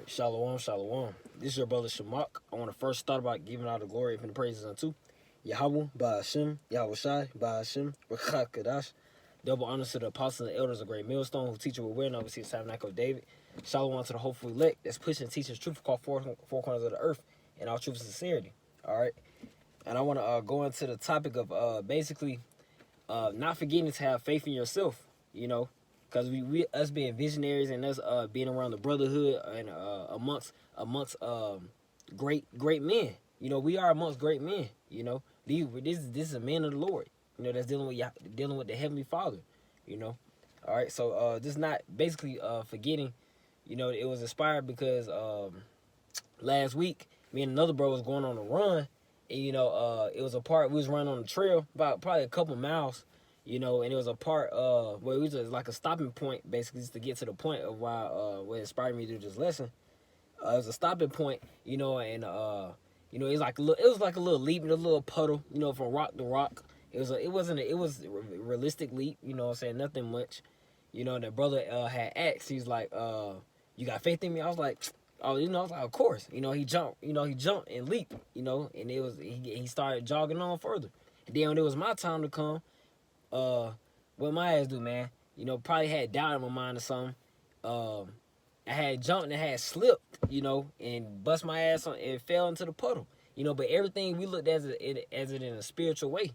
Shalom, shalom. This is your brother Shamak. I want to first start by giving all the glory and the praises unto Yahweh, Ba'ashem, Yahweh Shai, Ba'ashem, Rakha Kadash. Double honors to the apostles and elders of Great Millstone who teach what we're and oversee the tabernacle of David. Shalom to the hopeful elect that's pushing and teaching truth called four corners of the earth and all truth and sincerity. All right. And I want to go into the topic of basically not forgetting to have faith in yourself, you know, because we us being visionaries and us being around the brotherhood and amongst great men. You know, we are amongst great men. You know, this is a man of the Lord. You know, that's dealing with the Heavenly Father. You know, all right. So this is not basically forgetting. You know, it was inspired because last week me and another bro was going on a run. And, you know, it was a part we was running on the trail about probably a couple miles. You know, and it was a part where it was just like a stopping point, basically, just to get to the point of why what inspired me to do this lesson. It was a stopping point, you know, and you know, it was like a little leap in a little puddle, you know, from rock to rock. It was a realistic leap, you know what I'm saying, nothing much. You know, and the brother had asked, he's like, you got faith in me? I was like, oh, you know, I was like, of course. You know, he jumped and leaped, you know, and it was he started jogging on further. And then when it was my time to come, what my ass do, man? You know, probably had doubt in my mind or something. I had jumped and had slipped, you know, and bust my ass on and fell into the puddle, you know. But everything we looked at as it in a spiritual way,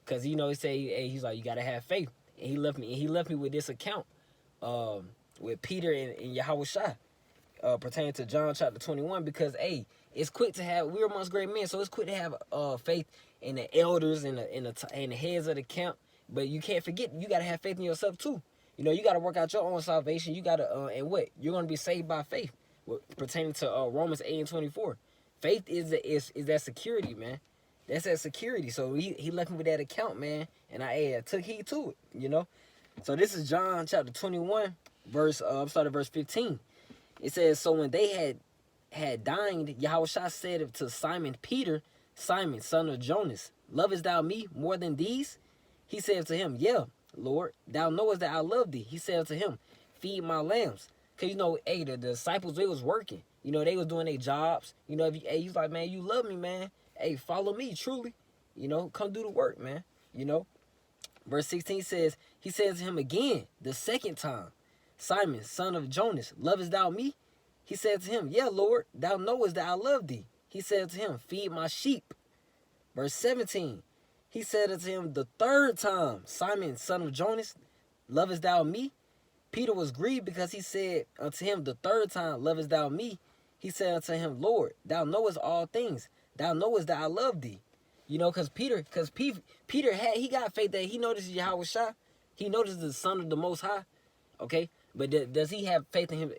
cause you know he said, hey, he's like, you gotta have faith, and he left me with this account, with Peter and Yahweh Shai, pertaining to John chapter 21, because hey, it's quick to have we're amongst great men, so it's quick to have faith in the elders and the heads of the camp. But you can't forget, you got to have faith in yourself too. You know, you got to work out your own salvation. You got to, and what? You're going to be saved by faith, pertaining to Romans 8:24. Faith is that security, man. That's that security. So he left me with that account, man. And I took heed to it, you know. So this is John chapter 21, I'm starting at verse 15. It says, so when they had dined, Yahushua said to Simon Peter, Simon, son of Jonas, lovest thou me more than these? He said to him, yeah, Lord, thou knowest that I love thee. He said to him, feed my lambs. Because, you know, hey, the disciples, they was working. You know, they was doing their jobs. You know, he's like, man, you love me, man. Hey, follow me, truly. You know, come do the work, man. You know. Verse 16 says, he says to him again, the second time, Simon, son of Jonas, lovest thou me? He said to him, yeah, Lord, thou knowest that I love thee. He said to him, feed my sheep. Verse 17, he said unto him the third time, Simon, son of Jonas, lovest thou me? Peter was grieved because he said unto him the third time, lovest thou me? He said unto him, Lord, thou knowest all things. Thou knowest that I love thee. You know, because Peter he got faith that he noticed Yahweh Shai. He noticed the Son of the Most High. Okay? But does he have faith in him?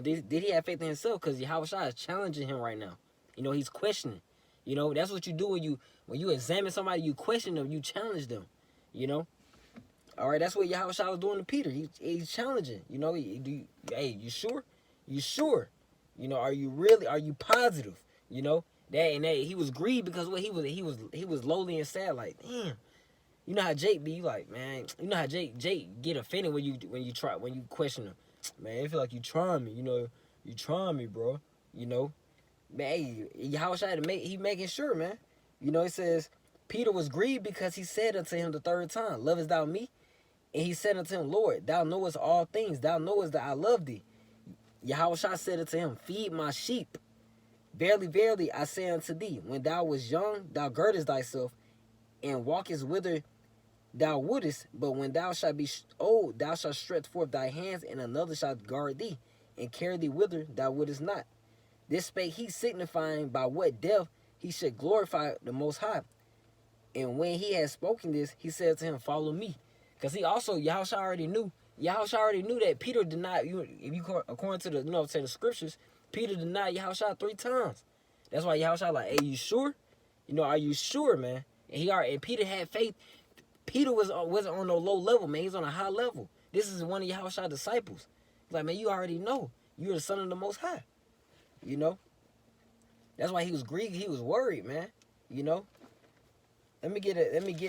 Did he have faith in himself? Because Yahweh Shai is challenging him right now. You know, he's questioning. You know, that's what you do when you examine somebody, you question them, you challenge them. You know? All right, that's what Yahweh Shai was doing to Peter. He's challenging. You know, hey, you sure? You sure? You know, are you positive? You know? That he was grieved because what he was lowly and sad, like, damn. You know how Jake be, you like, man, you know how Jake get offended when you question him. Man, I feel like you trying me, you know, you trying me, bro. You know? Man, hey, Yahweh Shai he making sure, man. You know, it says, Peter was grieved because he said unto him the third time, lovest thou me? And he said unto him, Lord, thou knowest all things. Thou knowest that I love thee. Yahweh Shai said unto him, feed my sheep. Verily, verily, I say unto thee, when thou wast young, thou girdest thyself, and walkest whither thou wouldest. But when thou shalt be old, thou shalt stretch forth thy hands, and another shall guard thee, and carry thee whither thou wouldest not. This spake he, signifying by what death he should glorify the Most High. And when he had spoken this, he said to him, follow me. Because he also, Yahushua already knew that Peter denied, according to the scriptures, Peter denied Yahushua 3 times. That's why Yahushua like, hey, you sure? You know, are you sure, man? And Peter had faith. Peter wasn't on no low level, man. He's on a high level. This is one of Yahushua's disciples. He's like, man, you already know. You're the Son of the Most High. You know? That's why he was grieved. He was worried, man. You know? Let me get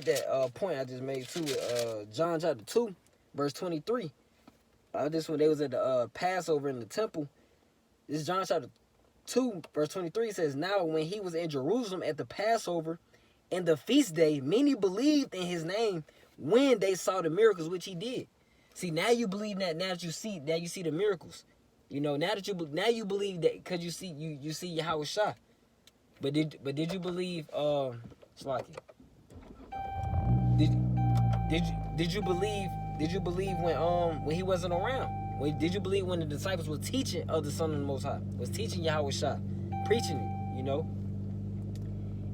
that point I just made too. John chapter 2, verse 23. This when they was at the Passover in the temple. This is John chapter 2, verse 23. It says, now when he was in Jerusalem at the Passover and the feast day, many believed in his name when they saw the miracles which he did. See, now you believe that. Now that you see the miracles. You know, now you believe that because you see Yahweh Shah. But did you believe Slaki? Did you believe when he wasn't around? Did you believe when the disciples were teaching of the Son of the Most High, was teaching Yahweh Shah, preaching it, you know?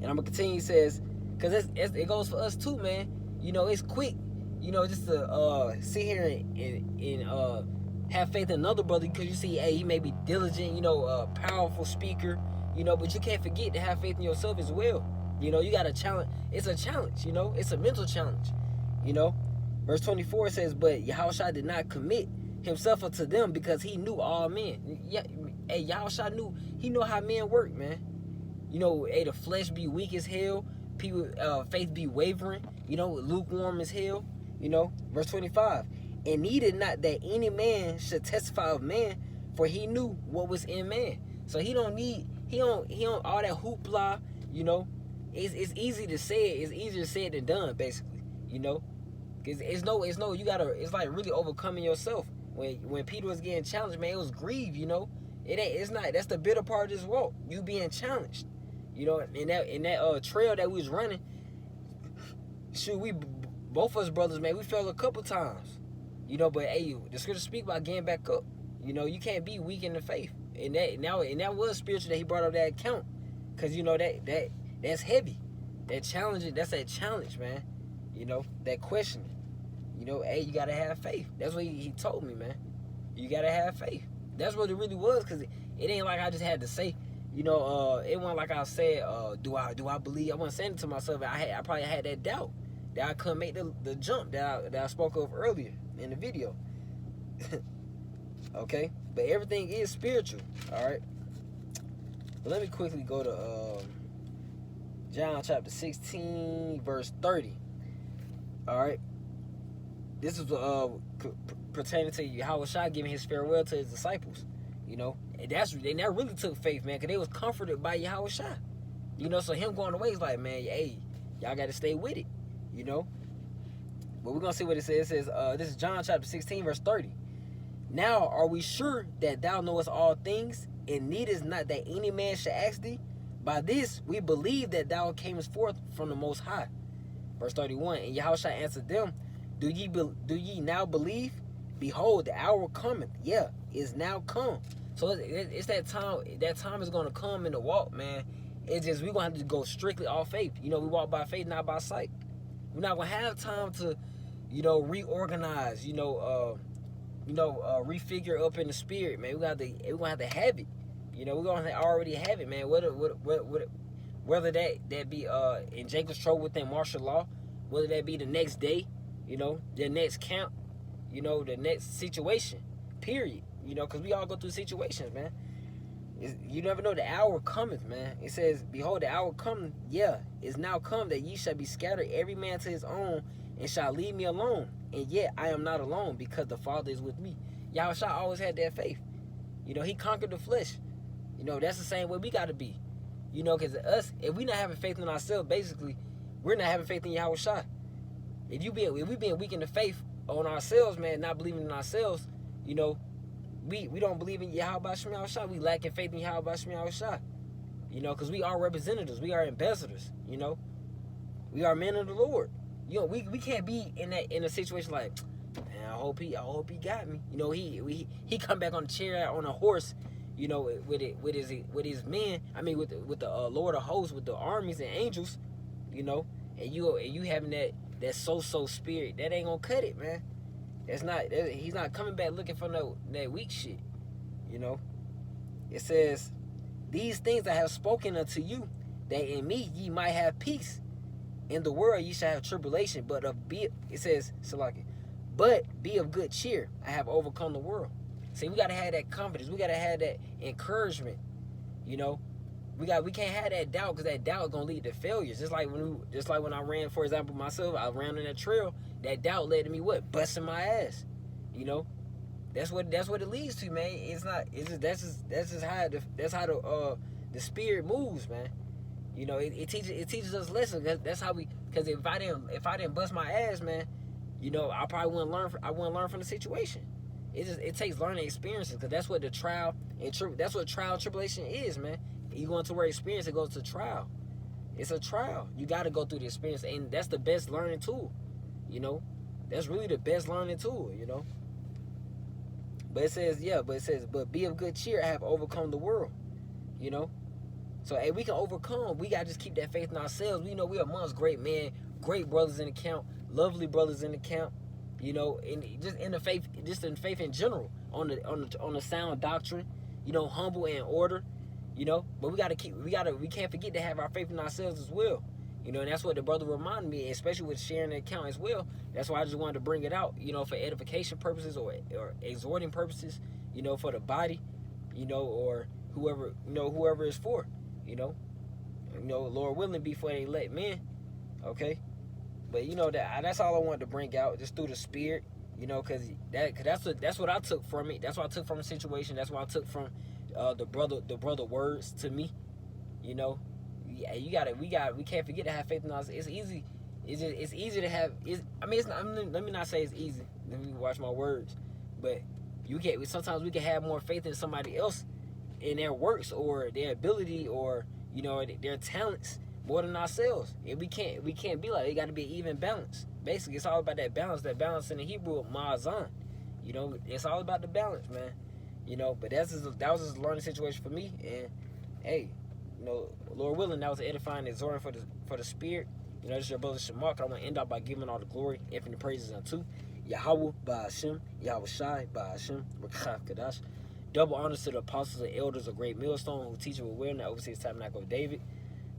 And I'm gonna continue. He says, because it goes for us too, man. You know, it's quick, you know, just to sit here and have faith in another brother because you see, hey, he may be diligent, you know, a powerful speaker, you know, but you can't forget to have faith in yourself as well. You know, you got a challenge. It's a challenge, you know, it's a mental challenge, you know. Verse 24 says, but Yahushua did not commit himself unto them because he knew all men. Yeah, hey, Yahushua knew how men work, man. You know, hey, the flesh be weak as hell. People, faith be wavering. You know, lukewarm as hell. You know, verse 25. And needed not that any man should testify of man, for he knew what was in man. So he don't all that hoopla. You know, it's easy to say it. It's easier said than done, basically. You know, cause it's like really overcoming yourself. When Peter was getting challenged, man, it was grief. You know, it's not. That's the bitter part of this walk. You being challenged. You know, in that trail that we was running, shoot, both of us brothers, man, we fell a couple times. You know, but hey, the scripture speak about getting back up. You know, you can't be weak in the faith. And that was spiritual that he brought up that account. Cause you know that's heavy. That's that challenge, man. You know, that questioning. You know, hey, you gotta have faith. That's what he told me, man. You gotta have faith. That's what it really was, cause it ain't like I just had to say. You know, it wasn't like I said, do I believe? I wasn't saying it to myself. I probably had that doubt that I couldn't make the jump that I spoke of earlier in the video. Okay, but everything is spiritual. All right. But let me quickly go to John chapter 16, verse 30. All right. This is pertaining to Yahweh Shai giving his farewell to his disciples. You know, and they never really took faith, man, because they was comforted by Yahweh Shai. You know, so him going away is like, man, hey, y'all got to stay with it, you know. But we're going to see what it says. It says, this is John chapter 16, verse 30. Now are we sure that thou knowest all things, and needest not that any man should ask thee? By this we believe that thou camest forth from the Most High. Verse 31, and Yahweh Shai answered them, do ye now believe? Behold, the hour cometh, is now come. So it's that time. That time is gonna come in the walk, man. It's just we gonna have to go strictly off faith. You know, we walk by faith, not by sight. We're not gonna have time to, you know, reorganize. Refigure up in the spirit, man. We're gonna have to have it. You know, we're gonna already have it, man. Whether that be in Jacob's trouble within martial law, whether that be the next day, you know, the next camp, you know, the next situation, period. You know, because we all go through situations, man. You never know, the hour cometh, man. It says, behold, the hour cometh, is now come that ye shall be scattered every man to his own, and shall leave me alone. And yet I am not alone, because the Father is with me. Yahushua always had that faith. You know, he conquered the flesh. You know, that's the same way we got to be. You know, because us, if we not having faith in ourselves, basically, we're not having faith in Yahushua. If we being weak in the faith on ourselves, man, not believing in ourselves, you know, we don't believe in Yahweh Shem Yahushua. We lacking faith in Yahweh Shem Yahushua. You know, because we are representatives. We are ambassadors. You know, we are men of the Lord. You know, we can't be in a situation like, man, I hope he got me. You know, he come back on the chair on a horse. You know, with his men. I mean, with the Lord of hosts, with the armies and angels. You know, and you having that so spirit, that ain't gonna cut it, man. He's not coming back looking for that weak shit. You know, it says, these things I have spoken unto you, that in me ye might have peace. In the world ye shall have tribulation, but be of good cheer. I have overcome the world. See, we gotta have that confidence. We gotta have that encouragement. You know, we can't have that doubt, because that doubt is gonna lead to failures. Just like when I ran, for example, myself, I ran on that trail. That doubt led to me what? Busting my ass. You know, that's what it leads to, man. It's not. It's just that's just how the spirit moves, man. You know, it teaches us lessons. That's how we. Because if I didn't bust my ass, man, you know, I probably wouldn't learn. I wouldn't learn from the situation. It takes learning experiences, because that's what the trial and that's what trial and tribulation is, man. You go into where experience, it goes to trial. It's a trial. You got to go through the experience, and that's the best learning tool. You know, that's really the best learning tool. You know. But it says, but be of good cheer. I have overcome the world. You know. So, hey, we can overcome. We got to just keep that faith in ourselves. We know we are amongst great men, great brothers in the camp, lovely brothers in the camp, you know, and just in the faith, just in faith in general, on the sound doctrine, you know, humble and order, you know. But we can't forget to have our faith in ourselves as well. You know, and that's what the brother reminded me, especially with sharing the account as well. That's why I just wanted to bring it out, you know, for edification purposes or exhorting purposes, you know, for the body, you know, or whoever it's for. You know, Lord willing, before they let men, okay. But you know that's all I wanted to bring out, just through the spirit, you know, cause that's what I took from it. That's what I took from the situation. That's what I took from the brother words to me. You know, yeah, we can't forget to have faith in us. It's easy. It's easy to have. Let me not say it's easy. Let me watch my words. But sometimes we can have more faith in somebody else, in their works or their ability or, you know, their talents more than ourselves. And we can't be like, it got to be an even balance. Basically, it's all about that balance in the Hebrew, ma'azan. You know, it's all about the balance, man. You know, but that was just a learning situation for me. And hey, you know, Lord willing, that was an edifying exhorting for the spirit. You know, this is your brother Shamark. I want to end out by giving all the glory, infinite praises unto Yahweh by Hashem, Yahweh Shai by Hashem, Rakach Kadash. Double honors to the apostles and elders of Great Millstone who teach with will and oversee the tabernacle of David.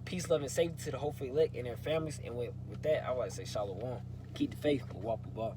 Peace, love, and safety to the hopeful elect and their families. And with that, I would like to say shalom. Keep the faith, but walk with God.